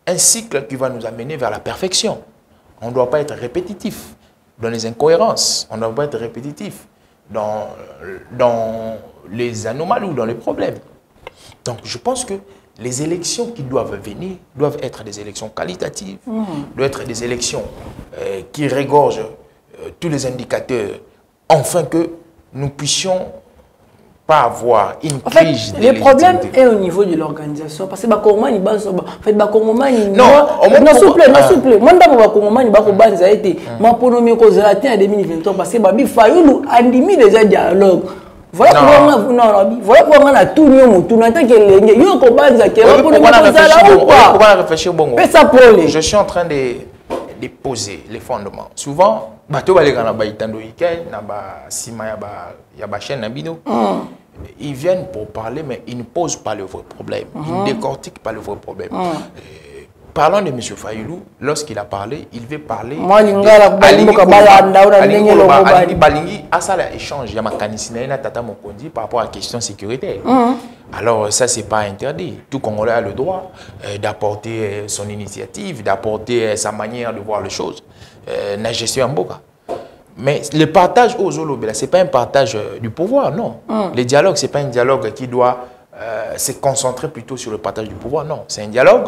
un cycle qui va nous amener vers la perfection. On ne doit pas être répétitif dans les incohérences. On ne doit pas être répétitif dans les anomalies ou dans les problèmes. Donc, je pense que les élections qui doivent venir doivent être des élections qualitatives, doivent être des élections qui régorgent tous les indicateurs, afin que nous puissions pas avoir une crise. Le problème est au niveau de l'organisation. Parce que les Congolais, non, souple. Moi, les Congolais, ma ponomie cause la en 2023 parce que Babi Fayoulou a mis déjà dialogue. Voilà pourquoi on a tout le monde, tout le temps je suis en train de poser les fondements. Souvent, ils viennent pour parler, mais ils ne posent pas le vrai problème. Ils ne décortiquent pas le vrai problème. Parlons de M. Fayoulou, lorsqu'il a parlé, il veut parler. Balingi a ça l'échange, il y a ma canisina tata mokondi par rapport à la question sécuritaire. Alors ça c'est pas interdit. Tout Congolais a le droit d'apporter son initiative, d'apporter sa manière de voir les choses. La gestion en boca. Mais le partage aux Zolobela, ce n'est pas un partage du pouvoir, non. Le dialogue, ce n'est pas un dialogue qui doit se concentrer plutôt sur le partage du pouvoir, non. C'est un dialogue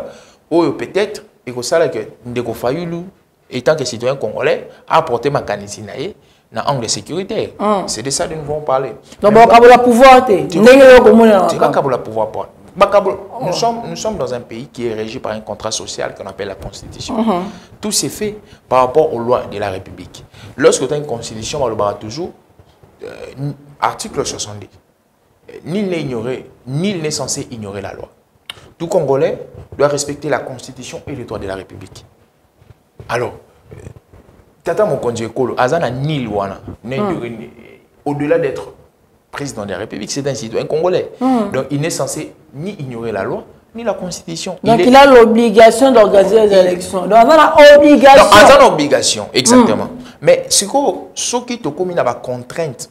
où peut-être, et que ça, que Ndeko Fayoulou, étant que citoyen congolais, a apporté ma canisinae dans l'angle de sécurité. C'est de ça que nous allons parler. Donc, le pouvoir, nous sommes dans un pays qui est régi par un contrat social qu'on appelle la Constitution. Tout s'est fait par rapport aux lois de la République. Lorsque tu as une Constitution, on le barre toujours, article 70, nul n'est censé ignorer la loi. Tout Congolais doit respecter la Constitution et les droits de la République. Alors, Tata Mokonzi Ekolo, Azana ni loi, au-delà d'être président de la République, c'est un citoyen congolais. Donc, il n'est censé ni ignorer la loi, ni la Constitution. Donc, il a l'obligation d'organiser les élections. Donc, il a l'obligation. Donc, il a l'obligation, exactement. Mais ce qui est commis dans la contrainte,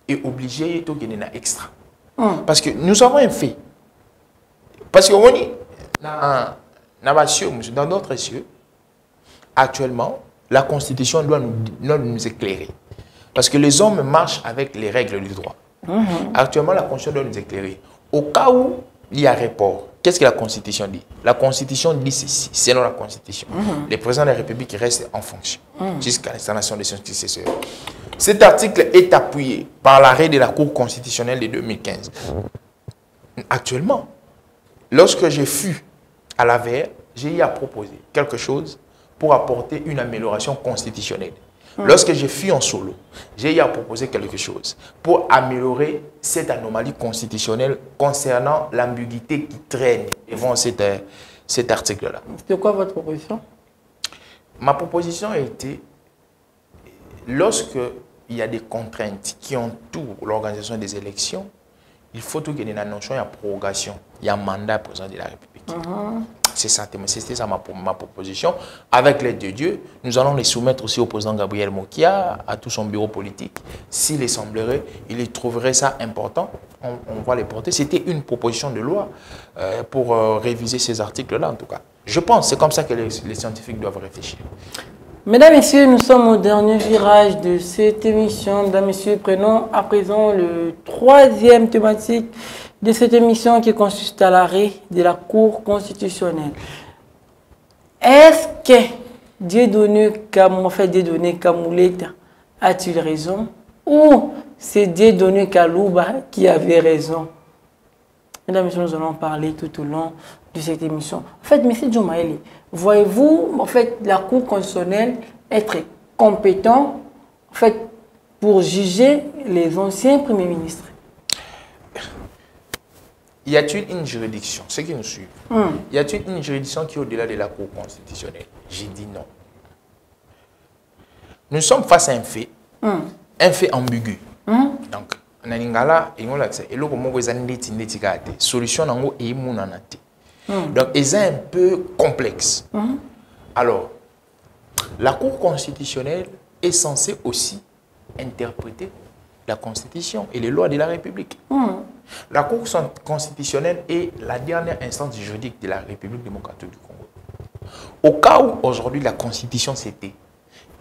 est obligé de gagner un extra. Parce que nous avons un fait. Parce que dans d'autres cieux, actuellement, la Constitution doit nous éclairer. Parce que les hommes marchent avec les règles du droit. Actuellement, la Constitution doit nous éclairer. Au cas où il y a report, qu'est-ce que la Constitution dit? La Constitution dit ceci, selon la Constitution. Le président de la République reste en fonction jusqu'à l'installation de son successeur. Cet article est appuyé par l'arrêt de la Cour constitutionnelle de 2015. Actuellement, lorsque je fus à la VR, j'ai eu à proposer quelque chose pour apporter une amélioration constitutionnelle. Lorsque je fus en solo, j'ai eu à proposer quelque chose pour améliorer cette anomalie constitutionnelle concernant l'ambiguïté qui traîne devant cet article-là. C'était quoi votre proposition? Ma proposition a été, lorsque il y a des contraintes qui entourent l'organisation des élections, il faut qu'il y ait une notion de prorogation. Il y a un mandat président de la République. C'est ça, c'était ça ma proposition. Avec l'aide de Dieu, nous allons les soumettre aussi au président Gabriel Mokia, à tout son bureau politique. S'il les semblerait, il trouverait ça important, on va les porter. C'était une proposition de loi pour réviser ces articles-là, en tout cas. Je pense, c'est comme ça que les scientifiques doivent réfléchir. Mesdames, Messieurs, nous sommes au dernier virage de cette émission. Mesdames, Messieurs, prenons à présent le troisième thématique de cette émission qui consiste à l'arrêt de la Cour constitutionnelle. Est-ce que Dieudonné Kamouleta a-t-il raison ou c'est Dieudonné Kalouba qui avait raison? Mesdames et messieurs, nous allons parler tout au long de cette émission. En fait, M. Djomaïli, voyez-vous en fait, la Cour constitutionnelle être compétent en fait, pour juger les anciens premiers ministres? Y a-t-il une juridiction, ceux qui nous suivent, y a-t-il une juridiction qui est au-delà de la Cour constitutionnelle? J'ai dit non. Nous sommes face à un fait ambigu. Donc, Naningala, il y a solution donc c'est un peu complexe. Alors, la Cour constitutionnelle est censée aussi interpréter la Constitution et les lois de la République. La Cour constitutionnelle est la dernière instance juridique de la République démocratique du Congo. Au cas où aujourd'hui la Constitution c'était,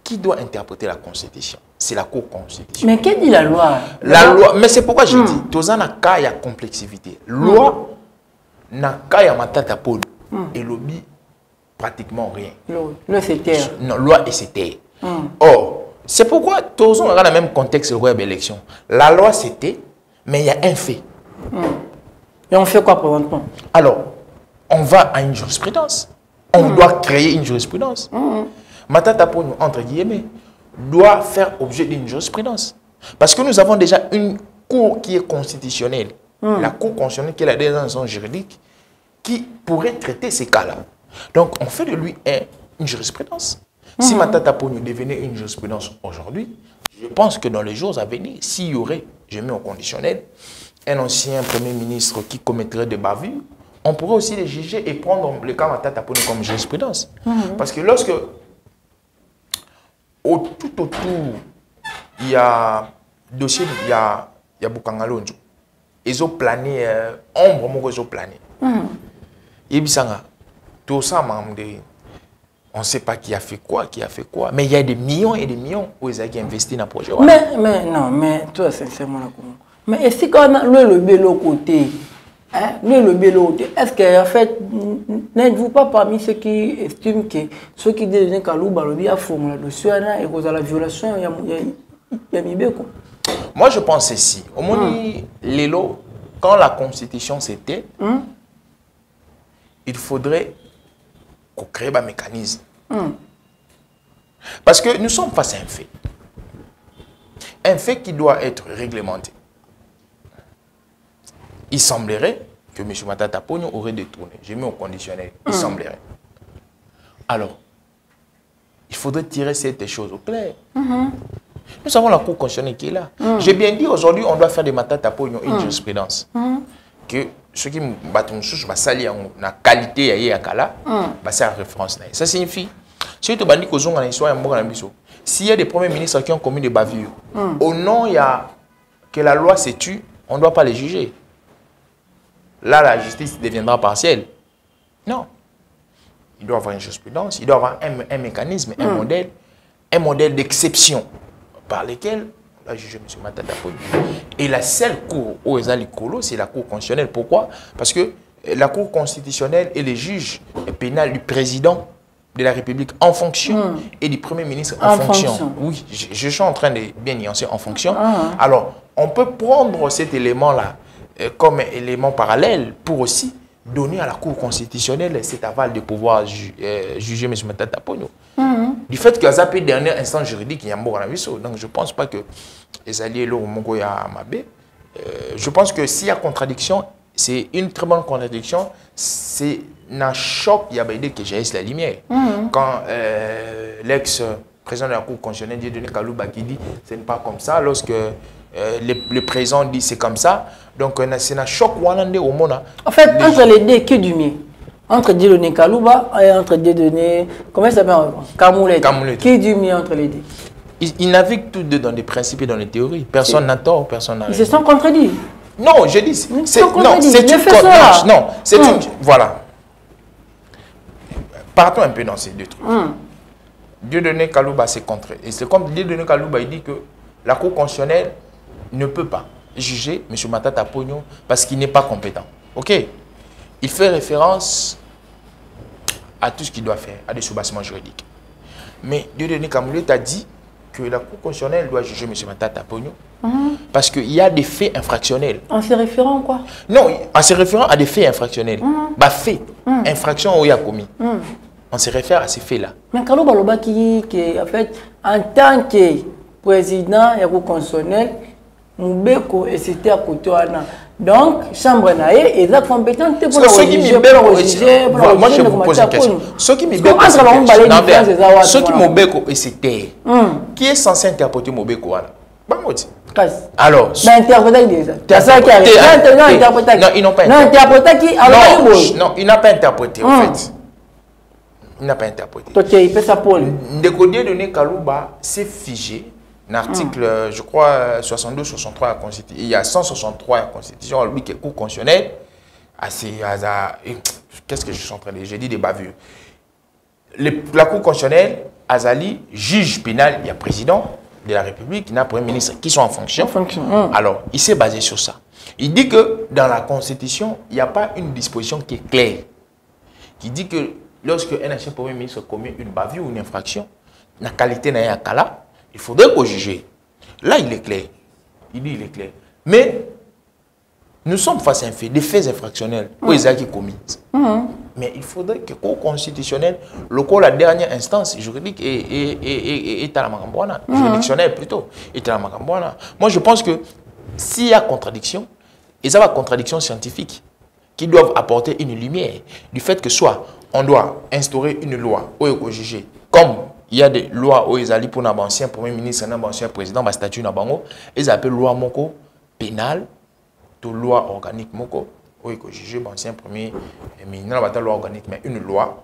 qui doit interpréter la Constitution? C'est la Cour constitutionnelle. Mais qu'est-ce dit la loi? La loi, mais c'est pourquoi je dis, tous en a cas, il y a complexité. Loi, n'a cas, il y a matata pole. Et lobby, pratiquement rien. Loi, c'est terre. Non, loi et c'est terre. Or, c'est pourquoi tous on a le même contexte de l'élection. La loi c'était, mais il y a un fait. Et on fait quoi présentement? Alors, on va à une jurisprudence. On doit créer une jurisprudence. Matata pour nous, entre guillemets, doit faire objet d'une jurisprudence. Parce que nous avons déjà une cour qui est constitutionnelle. La Cour constitutionnelle qui est la dernière instance juridique qui pourrait traiter ces cas-là. Donc, on fait de lui une jurisprudence. Si Matata pour nous devenait une jurisprudence aujourd'hui, je pense que dans les jours à venir, s'il y aurait, je mets au conditionnel, un ancien premier ministre qui commettrait des bavures, on pourrait aussi les juger et prendre le cas Matata pour nous comme jurisprudence. Parce que lorsque, tout autour, il y a dossier, il y a Bukangalonjo. Ils ont plané, ombre, ils ont plané. Et puis, tout ça, on ne sait pas qui a fait quoi, mais il y a des millions et des millions où ils ont investi dans le projet. Mais toi, sincèrement, mais est-ce qu'on a le bélo côté? Le bélo côté, est-ce qu'en fait, n'êtes-vous pas parmi ceux qui estiment que ceux qui disent que Kalouba a formé la dossier et que la violation, il y a mis quoi? Moi, je pense ceci. Au moins, l'élo, quand la Constitution s'était, il faudrait qu'on crée un mécanisme. Parce que nous sommes face à un fait. Un fait qui doit être réglementé. Il semblerait que M. Matata Pogno aurait détourné. J'ai mis au conditionnel. Il semblerait. Alors, il faudrait tirer cette chose au clair. Nous avons la Cour constitutionnelle qui est là. J'ai bien dit aujourd'hui, on doit faire des Matata Pogno une jurisprudence. Que ceux qui battent une chose, salir la qualité à Kala, c'est la référence. Ça signifie, s'il y a des premiers ministres qui ont commis des bavures, au nom il y a que la loi se tue, on ne doit pas les juger. Là, la justice deviendra partielle. Non. Il doit y avoir une jurisprudence, il doit y avoir un mécanisme, un modèle d'exception par lequel on va juger M. Matata Pogno. Et la seule cour où ils ont l'écolo, c'est la Cour constitutionnelle. Pourquoi? Parce que la Cour constitutionnelle et les juges pénals du président de la République en fonction et du Premier ministre en fonction. Oui, je suis en train de bien nuancer en fonction. Alors, on peut prendre cet élément-là comme élément parallèle pour aussi donner à la Cour constitutionnelle cet aval de pouvoir juger M. Matata Pogno. Du fait qu'il y a une dernière instance juridique, il y a un mot. Donc je ne pense pas que les alliés là au Mongoya Mabé. Je pense que s'il y a contradiction, c'est une très bonne contradiction. C'est un choc, il y a des que j'ai la lumière. Quand l'ex-président de la Cour constitutionnelle, Dieudonné Kalouba, qui dit ce n'est pas comme ça, lorsque le président dit c'est comme ça, donc c'est un choc au monde. En fait, entre les deux, que du mieux. Entre Dieudonné Kalouba et entre Dieudonné... Comment ça s'appelle? Kamoulette. Qui dit mieux entre les deux? Ils naviguent tous deux dans des principes et dans les théories. Personne n'a tort, personne n'a raison. Ils se sont contredits. Non, je dis... Non, c'est une... Voilà. Partons un peu dans ces deux trucs. Dieudonné Kalouba s'est contré. Et c'est comme Dieudonné Kalouba, il dit que la Cour constitutionnelle ne peut pas juger M. Matata Ponyo parce qu'il n'est pas compétent. OK? Il fait référence à tout ce qu'il doit faire, à des soubassements juridiques. Mais Dieudonné Kamoulette a dit que la Cour constitutionnelle doit juger M. Matata Ponyo parce qu'il y a des faits infractionnels. En se référant quoi? Non, en se référant à des faits infractionnels. Bah, faits, infractions où il y a commis. On se réfère à ces faits-là. Mais Kalouba Loba qui en fait, en tant que président de la Cour constitutionnelle, Moubeko et c'était à côté. Donc, chambre naïe est compétente pour le juger. Moi, je vous pose une question. Ceux qui Moubeko et c'était, qui est censé interpréter Moubeko? Alors, non, ils n'ont pas interprété. Non, il n'a pas interprété en fait. Il n'a pas interprété. Dieudonné Kalouba s'est figé. L'article, je crois, 62, 63 à la Constitution. Il y a 163 à la Constitution, lui qui est Cour constitutionnelle. Qu'est-ce que je suis en train de dire? J'ai dit des bavures. La Cour constitutionnelle, Azali, juge pénal, il y a président de la République, il y a premier ministre qui sont en fonction. Alors, il s'est basé sur ça. Il dit que dans la Constitution, il n'y a pas une disposition qui est claire, qui dit que lorsque un ancien premier ministre commet une bavure ou une infraction, la qualité n'a pas là, il faudrait qu'on juge. Là, il est clair. Il dit il est clair. Mais nous sommes face à un fait, des faits infractionnels où ils ont été commis. Mais il faudrait que le Cour constitutionnelle, la dernière instance juridique est à la Magambouana, juridictionnelle plutôt, est à la Magambouana. Moi, je pense que s'il y a contradiction, il y a une contradiction scientifique qui doivent apporter une lumière du fait que soit on doit instaurer une loi où il faut juger comme il y a des lois où ils allaient pour un ancien premier ministre, un ancien président, un statut nabango, ils appellent loi moko pénale, ou loi organique moko, où il faut juger l'ancien premier ministre, non pas loi organique, mais une loi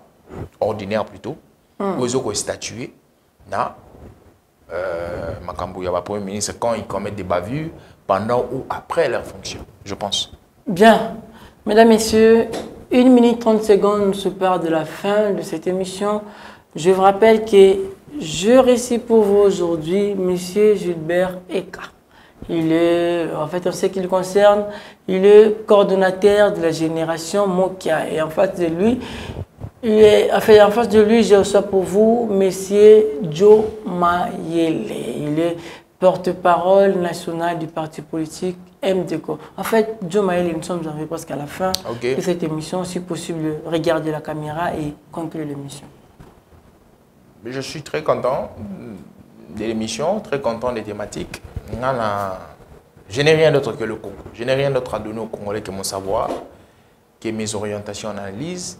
ordinaire plutôt, où ils faut statuer na Makambouya, premier ministre, quand ils commettent des bavures pendant ou après leur fonction, je pense. Bien. Mesdames, Messieurs, 1 minute 30 secondes nous séparent de la fin de cette émission. Je vous rappelle que je récite pour vous aujourd'hui M. Gilbert Eka. Il est, en fait, en ce qui le concerne, il est coordonnateur de la génération Mokia. Et en face de lui, j'ai aussi pour vous M. Joe Mayele. Il est porte-parole national du parti politique MDCO. En fait, Joe Mayele, nous sommes arrivés presque à la fin de cette émission. Si possible, regardez la caméra et concluez l'émission. Je suis très content de l'émission, très content des thématiques. Je n'ai rien d'autre que le Congo. Je n'ai rien d'autre à donner aux Congolais que mon savoir, que mes orientations en analyse.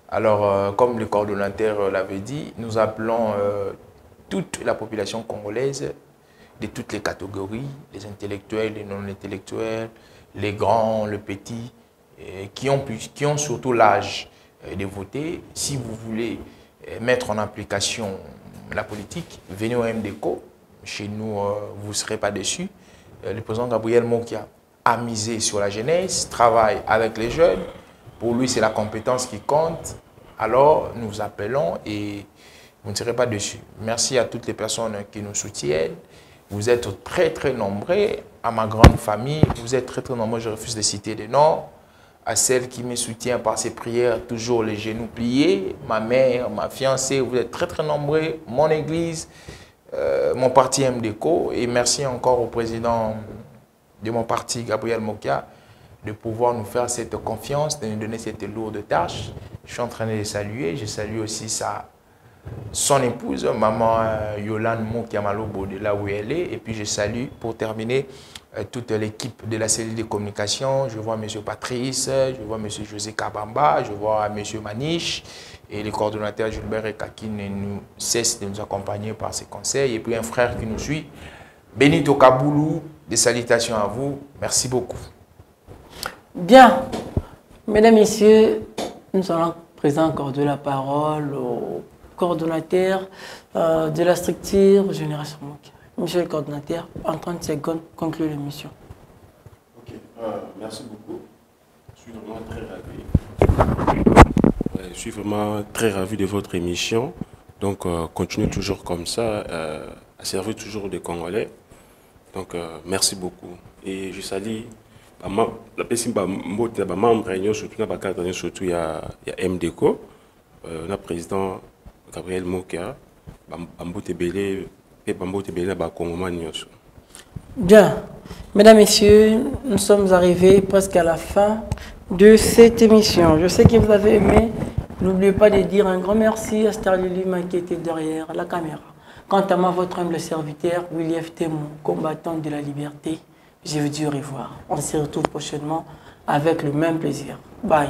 Alors, comme le coordonnateur l'avait dit, nous appelons toute la population congolaise de toutes les catégories, les intellectuels, les non-intellectuels, les grands, les petits, qui ont surtout l'âge de voter. Si vous voulez mettre en application la politique, venez au MDCO. Chez nous, vous ne serez pas déçus. Le président Gabriel Mokia a misé sur la jeunesse, travaille avec les jeunes. Pour lui, c'est la compétence qui compte. Alors, nous vous appelons et vous ne serez pas déçus. Merci à toutes les personnes qui nous soutiennent. Vous êtes très, très nombreux. À ma grande famille, vous êtes très, très nombreux. Je refuse de citer des noms. À celle qui me soutient par ses prières, toujours les genoux pliés, ma mère, ma fiancée, vous êtes très très nombreux, mon église, mon parti MDCO, et merci encore au président de mon parti, Gabriel Mokia, de pouvoir nous faire cette confiance, de nous donner cette lourde tâche. Je suis en train de les saluer, je salue aussi son épouse, maman Yolande Mokia Malobo, de là où elle est, et puis je salue, pour terminer, toute l'équipe de la cellule de communication. Je vois M. Patrice, je vois M. José Kabamba, je vois M. Maniche et le coordonnateur Gilbert Eka qui ne nous cesse de nous accompagner par ses conseils. Et puis un frère qui nous suit, Benito Kaboulou. Des salutations à vous. Merci beaucoup. Bien. Mesdames, Messieurs, nous allons Président accorde la parole au coordonnateur de la structure Génération Mokia. Monsieur le coordonnateur, en 30 secondes, conclue l'émission. Ok, merci beaucoup. Je suis vraiment très ravi. Je suis vraiment très ravi de votre émission. Donc, continuez toujours comme ça, à servir toujours des Congolais. Donc, merci beaucoup. Et je salue la personne qui est membre, surtout il y a MDECO, le président Gabriel Mokia, Bien, mesdames, messieurs, nous sommes arrivés presque à la fin de cette émission. Je sais que vous avez aimé. N'oubliez pas de dire un grand merci à Starly Lima qui était derrière la caméra. Quant à moi, votre humble serviteur, William Témon, combattant de la liberté, je vous dis au revoir. On se retrouve prochainement avec le même plaisir. Bye.